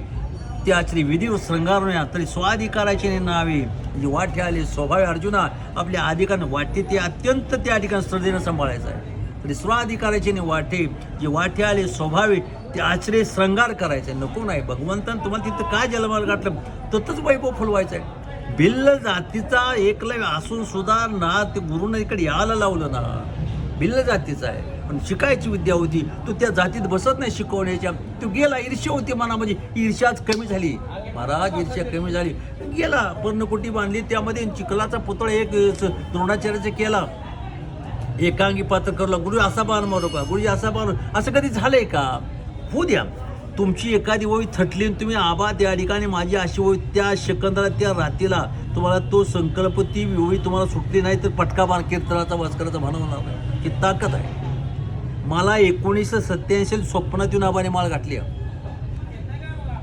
ते आचरी विधीवर श्रंगारण्या तरी स्वाधिकाराचे नावे जे वाठे आले स्वभावी. अर्जुना आपल्या अधिकारानं वाटे ते अत्यंत त्या ठिकाणी श्रद्धेनं सांभाळायचं आहे. तरी स्वाधिकाराचे वाटे जे वाटे आले स्वभावी ते आचरे श्रंगार करायचे नको नाही. भगवंतानं तुम्हाला तिथं काय जन्माला गाठलं ततच वैभव फुलवायचं आहे. भिल्ल जातीचा एकलव्य असून सुद्धा ना ते गुरुनं इकडे यायला लावलं ना. भिल्ल जातीचा आहे पण शिकायची विद्या होती तो त्या जातीत बसत नाही शिकवण्याच्या. तो गेला ईर्ष्या होती मनामध्ये ईर्ष्याच कमी झाली महाराज ईर्ष्या कमी झाली गेला पर्णकुटी बांधली त्यामध्ये चिखलाचा पुतळा एक द्रोणाचार्याचा केला एकांगी पात्र करला. गुरु असा बाण मारू का गुरुजी असा बाण असं कधी झालंय का? होऊ द्या. तुमची एखादी ओळी थटली तुम्ही आबा त्या ठिकाणी माझी अशी ओळी त्या सेकंदाला त्या रात्रीला तुम्हाला तो संकल्प ती ओळी तुम्हाला सुटली नाही तर पटका बाण कीर्तनाचा वास्कराचा भान होणार नाही. ही ताकद आहे. मला 1987 स्वप्नात येऊन आबाने माळ घातली.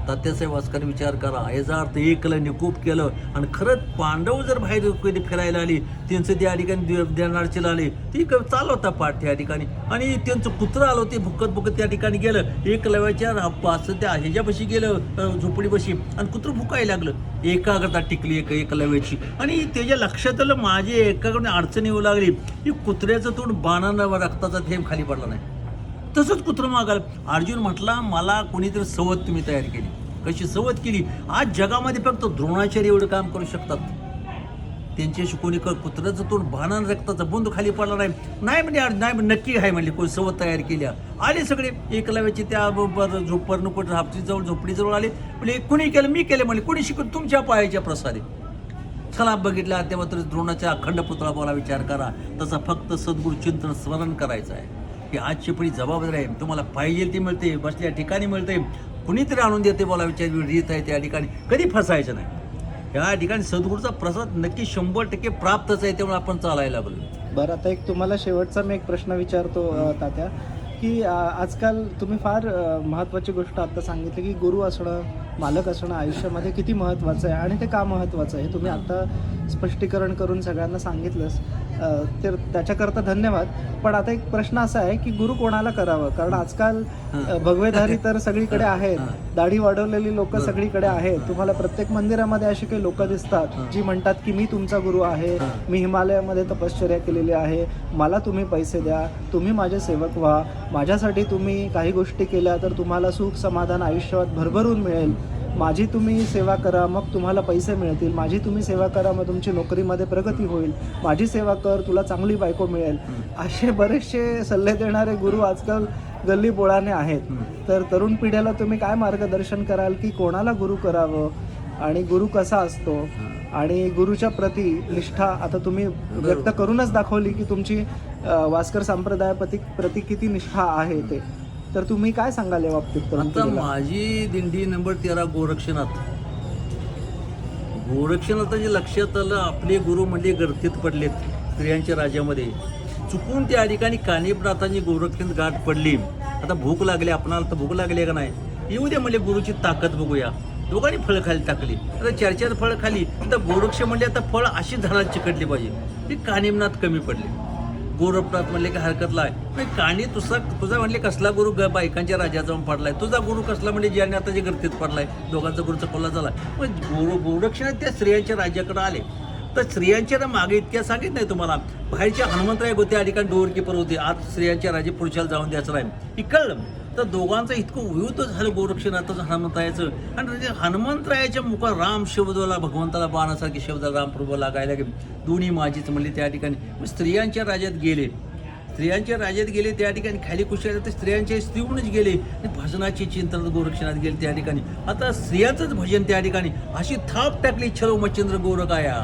तात्यासाहेब वास्कर विचार करा. याचा अर्थ एकलं निकोप केलं आणि खरंच पांडव जर बाहेर कधी फिरायला आली त्यांचं त्या ठिकाणी देणारचीला आले ती चालवता पाठ त्या ठिकाणी आणि त्यांचं कुत्रं आलं ते भुकत त्या ठिकाणी गेलं एकलव्याच्या असं त्या ह्याच्यापाशी गेलं झोपडीपाशी आणि कुत्रं भुकायला लागलं. एकाग्रता टिकली एकलव्याची आणि त्याच्या लक्षात आलं माझी एकाकडे अडचण येऊ लागली की कुत्र्याचं तोंड बाणानं रक्ताचा थेंब खाली पडला नाही. तसंच कुत्रं मागाल. अर्जुन म्हटला मला कोणीतरी सवत तुम्ही तयार केली. कशी सवत केली? आज जगामध्ये फक्त द्रोणाचार्य एवढं काम करू शकतात. त्यांच्याशी कोणी कुत्र्याचं तोंड बाणानं रक्ताचा बुंद खाली पडला नाही म्हणजे नाही नक्की आहे म्हणले कोणी सवत तयार केल्या. आले सगळे एकलव्याचे त्या पर्णकुट हापसीजवळ झोपडीजवळ आले म्हणजे कुणी केलं मी केलं म्हणले कोणी शिकून तुमच्या पायाच्या प्रसादे. चला बघितला तेव्हा तर द्रोणाच्या अखंड पुतळा बोला विचार करा. तसा फक्त सद्गुरू चिंतन स्मरण करायचं आहे की आजची पिढी जबाबदारी आहे. तुम्हाला पाहिजे ती मिळते बसल्या ठिकाणी मिळते कुणीतरी आणून देते बोला विचार रीत आहे त्या ठिकाणी कधी फसायचं नाही. या ठिकाणी सद्गुरूचा प्रसाद नक्की 100% प्राप्तच आहे त्यामुळे आपण चालायला लागलो. बरं आता एक तुम्हाला शेवटचा मी एक प्रश्न विचारतो तात्या की आजकाल तुम्ही फार महत्त्वाची गोष्ट आता सांगितली की गुरु असणं मालक असणं आयुष्यामध्ये किती महत्त्वाचं आहे आणि ते का महत्त्वाचं आहे तुम्ही आता स्पष्टीकरण करून सगळ्यांना सांगितलंच तर त्याच्याकरता धन्यवाद. पण आता एक प्रश्न असा आहे की गुरु कोणाला करावं कारण आजकाल भगवेधारी तर सगळीकडे आहेत दाढी वाढवलेली लोक सगळीकडे आहेत. तुम्हाला प्रत्येक मंदिरामध्ये अशी काही लोक दिसतात जी म्हणतात की मी तुमचा गुरु आहे मी हिमालयामध्ये तपश्चर्या केलेली आहे मला तुम्ही पैसे द्या तुम्ही माझे सेवक व्हा माझ्यासाठी तुम्ही काही गोष्टी केल्या तर तुम्हाला सुख समाधान आयुष्यात भरभरून मिळेल माझी तुम्ही सेवा करा मग तुम्हाला पैसे मिळतील माझी तुम्ही सेवा करा मग तुमची नोकरीमध्ये प्रगती होईल माझी सेवा कर तुला चांगली बायको मिळेल. असे बरेचसे सल्ले देणारे गुरु आजकाल गल्ली बोळाने आहेत. तर तरुण पिढीला तुम्ही काय मार्गदर्शन कराल की कोणाला गुरु करावं आणि गुरु कसा असतो आणि गुरुच्या प्रती निष्ठा आता तुम्ही व्यक्त करूनच दाखवली की तुमची वास्कर संप्रदायाप्रती किती निष्ठा आहे ते तर तुम्ही काय सांगाल या बाबतीत? आता माझी दिंडी नंबर 13 गोरक्षनाथ जे लक्षात आलं आपले गुरु म्हणजे गर्दीत पडलेत स्त्रियांच्या राज्यामध्ये चुकून त्या ठिकाणी कानिपनाथांची गोरक्षनाथ गाठ पडली. आता भूक लागली आपणाला तर भूक लागली का नाही येऊ दे म्हणजे गुरुची ताकद बघूया. दोघांनी फळं खाली टाकली आता 4 फळं खाली तर गोरक्ष म्हणजे आता फळ अशी झाडाला चिकटली पाहिजे ती कानिपनाथ कमी पडली. गोरखनाथ म्हणले की हरकतला आहे नाही काणी तुझा म्हणले कसला गुरु बायकांच्या राजाचा जाऊन पडलाय तुझा गुरु कसला म्हणजे ज्याने आता जे गर्दीत पडलाय दोघांचा गुरुचा पल्ला झाला मग गोरक्षण त्या स्त्रियांच्या राज्याकडे आले तर स्त्रियांच्या ना मागे इतक्या सांगित नाही तुम्हाला बाहेरच्या हनुमंतराय होते या ठिकाणी डोर किपर होते आज स्त्रियांच्या राजे पुरुषाला जाऊन द्यायचं नाही हे कळलं तर दोघांचं इतकं वियुत झालं गोरक्षनाथाचं हनुमंतरायाचं आणि हनुमंतरायाच्या मुखात राम शब्दाला भगवंताला बाणासारखे शब्द रामप्रभू लागायला गेले दोन्ही माझीच म्हणले त्या ठिकाणी मग स्त्रियांच्या राज्यात गेले त्या ठिकाणी खाली कुशाला तर स्त्रियांच्या स्त्रीहूनच गेले भजनाची चिंतन गोरक्षनाथ गेले त्या ठिकाणी आता स्त्रियांचंच भजन त्या ठिकाणी अशी थाप टाकली छलो मच्छिंद्र गोरकाया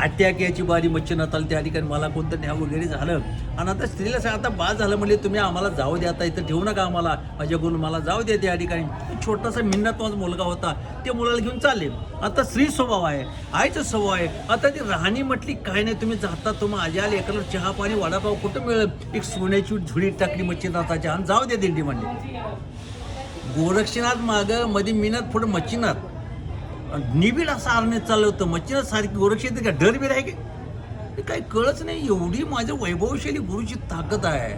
अट्याक्याची बारी मच्छिनाथाला त्या ठिकाणी मला कोणतं न्याय वगैरे झालं आणि आता स्त्रीला आता बाद झालं म्हणजे तुम्ही आम्हाला जाऊ द्या आता इथं ठेवू नका आम्हाला माझ्या गुण मला जाऊ द्या त्या ठिकाणी छोटासा मिन्नतवाज मुलगा होता ते मुलाला घेऊन चालले आता स्त्री स्वभाव आहे आईचा स्वभाव आहे आता ती राहणी म्हटली काय नाही तुम्ही जाता तुम्ही आज्याला एकाला चहा पाणी वडापाव कुठं मिळेल एक सोन्याची झुडी टाकली मच्छिनाथाच्या आणि जाऊ द्या दिंडी म्हणले गोरक्षनाथ मागं मध्ये मिनत पुढे मच्छिनाथ निबिड असं आरण्यात चाललं होतं मच्छिनाथ सारखी गोरक्षित का डर बी आहे की काही कळच नाही एवढी माझ्या वैभवशाली गुरुची ताकद आहे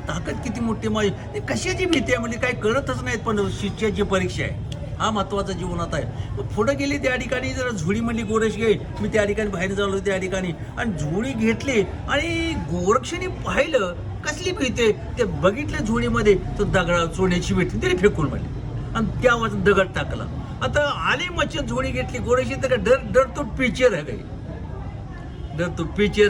ताकद किती मोठी माझी कशाची भीती आहे म्हणजे काही कळतच नाहीत पण शिष्याची परीक्षा आहे हा महत्वाचा जीवनात आहे मग पुढे गेली त्या ठिकाणी जरा झुडी म्हणली गोरक्ष घे मी त्या ठिकाणी बाहेर झालो त्या ठिकाणी आणि झुडी घेतली आणि गोरक्षाने पाहिलं कसली भीती ते बघितलं झुडीमध्ये तर दगडा सोन्याची भेटली तरी फेकून म्हणली आणि त्या वाजून दगड टाकला आता आली मच्छी झोडी घेतली गोरेशी तर डर तो पीछे रह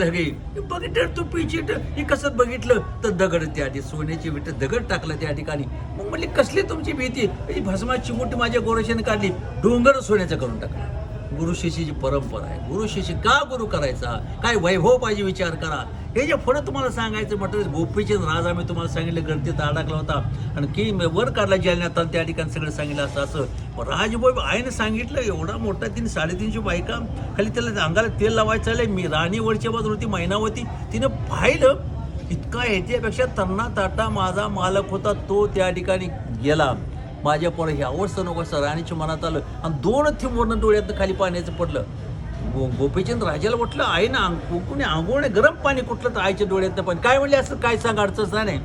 गई बघ डर तो पीछे हे कसं बघितलं तर दगड त्या आधी सोन्याची विट दगड टाकलं त्या ठिकाणी मग म्हणली कसली तुमची भीती भस्माची मोठी माझ्या गोरेशीने काढली डोंगर सोन्याचं करून टाकलं गुरु शिष्याची परंपरा आहे गुरु शिष्य का गुरु करायचा काय वैभव पाहिजे विचार करा हे जे पुढं तुम्हाला सांगायचं म्हटलं गोपीचंद राजा मी तुम्हाला सांगितलं गर्दीत अडकला होता आणि की वर काढला जालन्यात त्या ठिकाणी सगळं सांगितलं असं राजभाऊ आईने सांगितलं एवढा मोठा 300-350 बायका खाली त्याला अंगाला तेल लावायचं चाललंय मी राणीवरच्या बाजूला होती मैनावती तिनं पाहिलं इतका याच्यापेक्षा तन्ना ताटा माझा मालक होता तो त्या ठिकाणी गेला माझ्या पोरं ही अवस्था नको असं राणीच्या मनात आलं आणि 2 थेंब डोळ्यात खाली पाण्याचं पडलं गोपीचंद राजाला म्हटलं आई ना कुणी आंघोळ गरम पाणी कुठलं तर आईच्या डोळ्यात पण काय म्हणले असं काय सांग अडचण नाही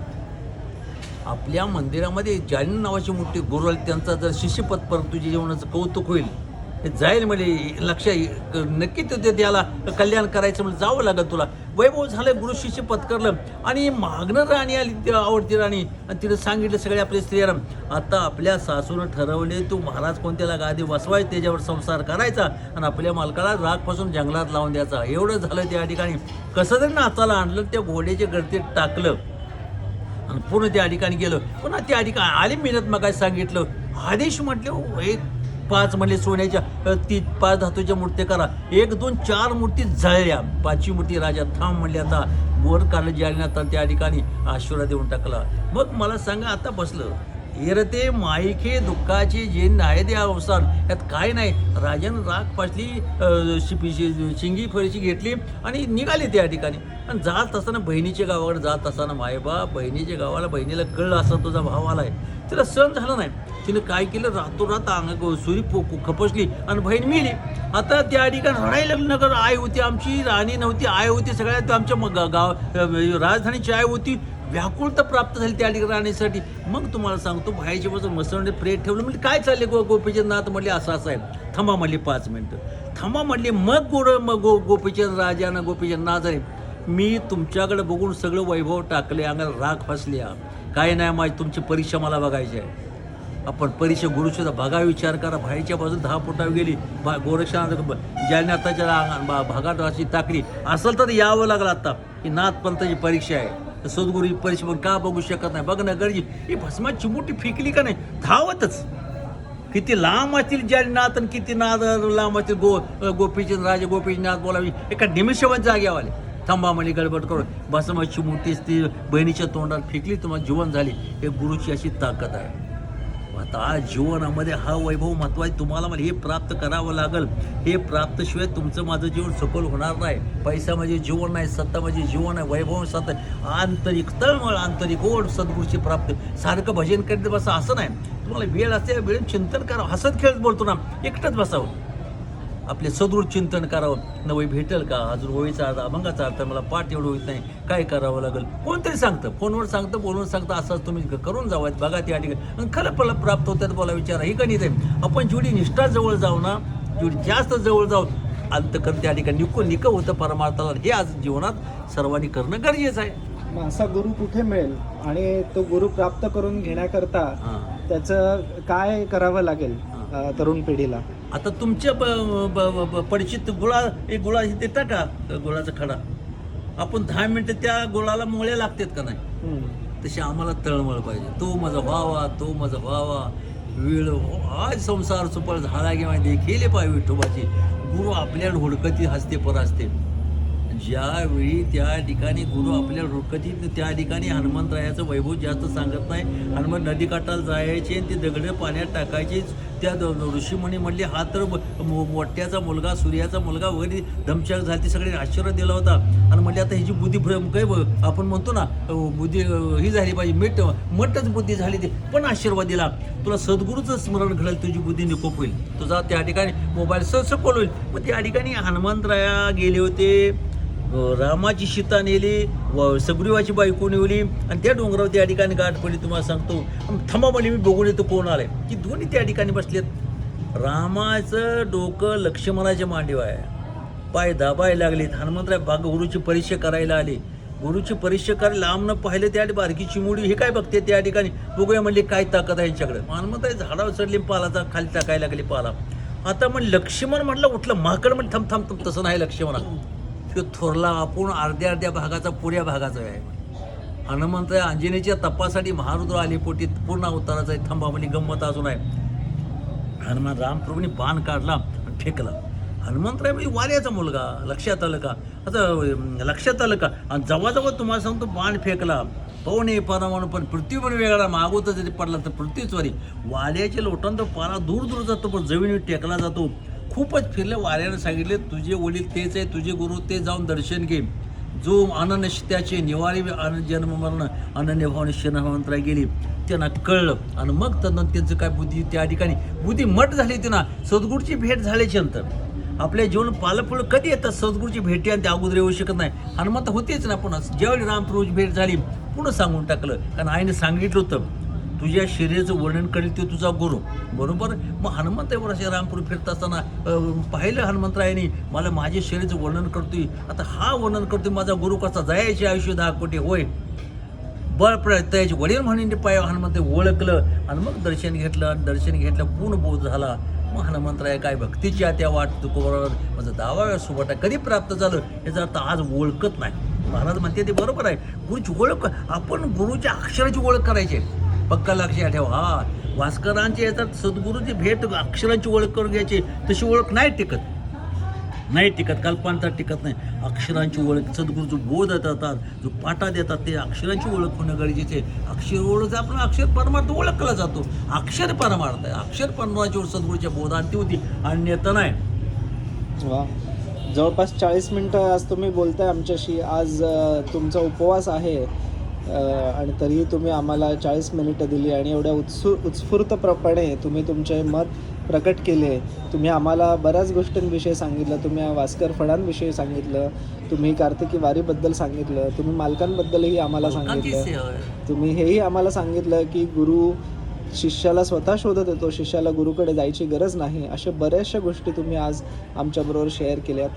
आपल्या मंदिरामध्ये जालिन नावाची मोठी गुरु त्यांचा जर शिष्यपद पर तुझ्या जीवनाचं कौतुक होईल जाईल म्हणजे लक्ष नक्की त्याला कल्याण करायचं म्हणजे जावं लागेल तुला वैभव झालं गुरु शिष्य पत्करलं आणि मागणं राणी आली आवडती राणी आणि तिने सांगितलं सगळे आपल्या स्त्रियांना आता आपल्या सासूनं ठरवले तू महाराज कोणत्याला गादी बसवायचं त्याच्यावर संसार करायचा आणि आपल्या मालकाला रागपासून जंगलात लावून द्यायचा एवढं झालं त्या ठिकाणी कसं तरी नाचाला आणलं त्या घोड्याच्या गर्दीत टाकलं आणि पुन्हा त्या ठिकाणी गेलं पुन्हा त्या ठिकाणी आले मिनत मग काय सांगितलं आदेश म्हटले एक 5 म्हणले सोन्याच्या 5 धातूच्या मूर्त्या करा 1 2 4 मूर्ती जळल्या 5वी मूर्ती राजा थांब म्हणले आता वर काढलं जालन्यात त्या ठिकाणी आशीर्वाद देऊन टाकला मग मला सांगा आता बसलं हेरते माईके दुःखाचे जे नाही ते अवसान यात काय नाही राजानं राग पासली शिंगी फळीची घेतली आणि निघाली त्या ठिकाणी आणि जात असताना बहिणीच्या गावाकडे जात असताना मायबा बहिणीच्या गावाला बहिणीला कळलं असं तुझा भाव आलाय तिला सहन झालं नाही तिने काय केलं रातोरात सुरी खपसली आणि बहीण मिली आता त्या ठिकाणी रडायला लागलं नगर आई होती आमची राणी नव्हती आई होती सगळ्यात आमच्या गाव राजधानीची आई होती व्याकुळता प्राप्त झाली त्या ठिकाणी राहण्यासाठी मग तुम्हाला सांगतो बाहेरच्या बाजूला मसरणे प्रेट ठेवलं म्हणजे काय चालले गोपीचंद नाथ म्हणले असं आहे थांबा म्हणले 5 मिनिटं थांबा म्हणले मग गोपीचंद राजानं गोपीचंद नाथ मी तुमच्याकडे बघून सगळं वैभव टाकले अंगाला राग फसल्या काय नाही माझी तुमची परीक्षा मला बघायची आहे आपण परीक्षा गुरुशीचा बघा विचार करा बाहेरच्या बाजूला 10 फुटावर गेली गोरक्षनाथ जालन्याताच्या भागात अशी टाकली असेल तर यावं लागलं आता की नाथ पंथाची परीक्षा आहे सद्गुरू परीक्षा पण का बघू शकत नाही बघणं गरजे ही भस्माची मोठी फेकली का नाही धावतच किती लांब असतील जालनाथ आणि किती नाद लांब असतील गोपीचंद राजे गोपीचंद बोलावी एका निमिषावर जाग्यावाले थांबा म्हणजे गडबड करून भस्माची मोठी ती बहिणीच्या तोंडात फेकली तुम्हाला जीवन झाली हे गुरुची अशी ताकद आहे आता आज जीवनामध्ये हा वैभव महत्वाचा तुम्हाला मला हे प्राप्त करावं लागेल हे प्राप्तशिवाय तुमचं माझं जीवन सफल होणार नाही पैसा म्हणजे जीवन नाही सत्ता म्हणजे जीवन आहे वैभव सत्ता आंतरिक तळमळ आंतरिक ओढ सद्गुरूची प्राप्त सारखं भजन करीत बसा असं नाही तुम्हाला वेळ असते वेळ चिंतन करा हसत खेळत बोलतो ना एकटंच बसावं आपले सदृढ चिंतन करावं. नवई भेटेल का, अजून ओळीचा अर्थ अभंगाचा अर्थ मला पाठ एवढं होत नाही, काय करावं लागेल, कोणतरी सांगतं, फोनवर सांगतं, बोलून सांगतं, असंच तुम्ही करून जावं बघा त्या ठिकाणी आणि खरं फळ प्राप्त होतात. बोला विचारा ही गणित आहे. आपण जेवढी निष्ठा जवळ जाऊ ना, जेवढी जास्त जवळ जाऊ अंतकरण त्या ठिकाणी निक होतं परमार्थाला. हे आज जीवनात सर्वांनी करणं गरजेचं आहे. मग असा गुरु कुठे मिळेल आणि तो गुरु प्राप्त करून घेण्याकरता त्याचं काय करावं लागेल तरुण पिढीला? आता तुमच्या परिचित एक गुळा देता का, गुळाचा खडा आपण 10 मिनिटं त्या गुळाला मुळे लागतात का नाही, तशी आम्हाला तळमळ पाहिजे. तो माझा व्हावा, तो माझा व्हावा, वेळ आज संसार सुपळ झाला किंवा देखील पाय विठोबाची. गुरु आपल्या हुडकती हसते पर असते. ज्यावेळी त्या ठिकाणी गुरु आपल्या हुडकती त्या ठिकाणी हनुमंतरायाचं वैभव जास्त सांगत नाही. हनुमान नदीकाठाला जायचे आणि ते दगड पाण्यात टाकायचे. त्या ऋषीमुनी म्हणले हा तर मोठ्याचा मुलगा, सूर्याचा मुलगा वगैरे धमशाक झाली, ते सगळे आश्चर्य दिला होता. आणि म्हणले आता ह्याची बुद्धी काय आपण म्हणतो ना बुद्धी ही झाली पाहिजे, मटच बुद्धी झाली, ते पण आशीर्वाद दिला. तुला सद्गुरूचं स्मरण घडेल, तुझी बुद्धी निकोप होईल, तुझा त्या ठिकाणी मोबाईल सकोल होईल. मग त्या ठिकाणी हनुमंतराया गेले होते, रामाची सीता नेली, सुग्रीवाची बायको नेवली आणि त्या डोंगरावर त्या ठिकाणी गाठ पडली. तुम्हाला सांगतो थांबा म्हणले, मी बघून येतो कोण आलंय. की दोन्ही त्या ठिकाणी बसलेत. रामाचं डोकं लक्ष्मणाच्या मांडीवर आहे, पाय दाबायला लागलेत. हनुमंतराय गुरुची परीक्षा करायला आले. गुरुची परीक्षा करायला लांबनं पाहिलं, त्या बारकी चिमुडी हे काय बघते त्या ठिकाणी, बघूया म्हणले काय ताकद आहे यांच्याकडे. हनुमंतराय झाडावर चढले, पालाचा खाली टाकायला लागले पाला. आता म्हणलं लक्ष्मण म्हटलं उठलं, महाकड म्हणलं थांब थांब थांब, तसं नाही लक्ष्मणा, तो थोरला आपण अर्ध्या भागाचा पुऱ्या भागाचा आहे. हनुमंतराय अंजनेच्या तपासाठी महारुद्र आले पोटी, पूर्ण अवताराचा आहे. थांबा म्हणजे गंमत अजून आहे. हनुमान रामप्रभूंनी बाण काढला आणि फेकला. हनुमंतराय म्हणजे वाऱ्याचा मुलगा, लक्षात आलं का? आता लक्षात आलं का? आणि जवळजवळ तुम्हाला सांगतो बाण फेकला, पवने परमाणू पण पृथ्वी पण वेगळा मागवतं जरी पडला तर पृथ्वीचवारी वाऱ्याच्या लोटांत पारा दूर दूर जातो, पण जमिनीवर टेकला जातो. खूपच फिरले. वाऱ्यानं सांगितले तुझे वडील तेच आहे, तुझे गुरु ते, जाऊन दर्शन घे. जो अनन्य त्याचे निवारी जन्म मरण अनन्य भावने हनुमंतराय गेली, त्यांना कळलं. आणि मग त्यांचं काय बुद्धी त्या ठिकाणी बुद्धी मठ झाली होती ना. सद्गुरूची भेट झाल्याच्या नंतर आपल्या जीवन पालफळ कधी येतात, सद्गुरूची भेटी आणि त्या अगोदर येऊ शकत नाही. हनुमंत होतेच ना. पुन्हा ज्यावेळी रामप्रभूची भेट झाली पुन्हा सांगून टाकलं, कारण आईने सांगितलं होतं तुझ्या शरीराचं वर्णन करेल ते तुझा गुरु, बरोबर. मग हनुमंतावर असे रामपूर फिरत असताना पाहिलं हनुमंतरायाने, मला माझ्या शरीराचं वर्णन करतोय, आता हा वर्णन करतोय माझा गुरु कसा, जायचे आयुष्य 10 कोटी होय, बळ त्याचे वडील म्हणून पाय हनुमंत ओळखलं. आणि मग दर्शन घेतलं पूर्ण बोध झाला. मग हनुमंतराय काय भक्तीची त्या वाट तुकोबरोबर माझं 10व्या सुबटा कधी प्राप्त झालं याचा अर्थ आज ओळखत नाही. महाराज म्हणते ते बरोबर आहे. गुरुची ओळख, आपण गुरुच्या अक्षराची ओळख करायची पक्का लक्षात ठेवा. हा भास्करांची येतात सद्गुरूची भेट अक्षरांची ओळख करून घ्यायची, तशी ओळख नाही टिकत, कल्पनांतर टिकत नाही. अक्षरांची ओळख, सद्गुरूचं बोध देतात, जो पाठा देतात ते अक्षरांची ओळख होणं गरजेचे. अक्षर ओळख आपण अक्षर परमार्थ ओळखला जातो. अक्षर परमार्थ आहे, अक्षर परमार्थाची ओळख सद्गुरूच्या बोधांती होती, अन्यथा नाही. वा, जवळपास 40 मिनटं आज तुम्ही बोलताय आमच्याशी. आज तुमचा उपवास आहे आणि तरीही तुम्ही आम्हाला 40 मिनिटं दिली आणि एवढ्या उत्स्फूर्तप्रमाणे तुम्ही तुमचे मत प्रकट केले. तुम्ही आम्हाला बऱ्याच गोष्टींविषयी सांगितलं. तुम्ही भास्कर फडांविषयी सांगितलं, तुम्ही कार्तिकी वारीबद्दल सांगितलं, तुम्ही मालकांबद्दलही आम्हाला सांगितलं. तुम्ही हेही आम्हाला सांगितलं की गुरु शिष्याला स्वतः शोधत येतो, शिष्याला गुरुकडे जायची गरज नाही. अशा बऱ्याचशा गोष्टी तुम्ही आज आमच्याबरोबर शेअर केल्यात.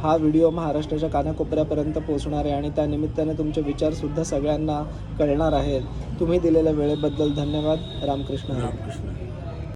हा व्हिडिओ महाराष्ट्राच्या कानाकोपऱ्यापर्यंत पोहोचणार आहे आणि त्यानिमित्ताने तुमचे विचारसुद्धा सगळ्यांना कळणार आहेत. तुम्ही दिलेल्या वेळेबद्दल धन्यवाद. रामकृष्ण.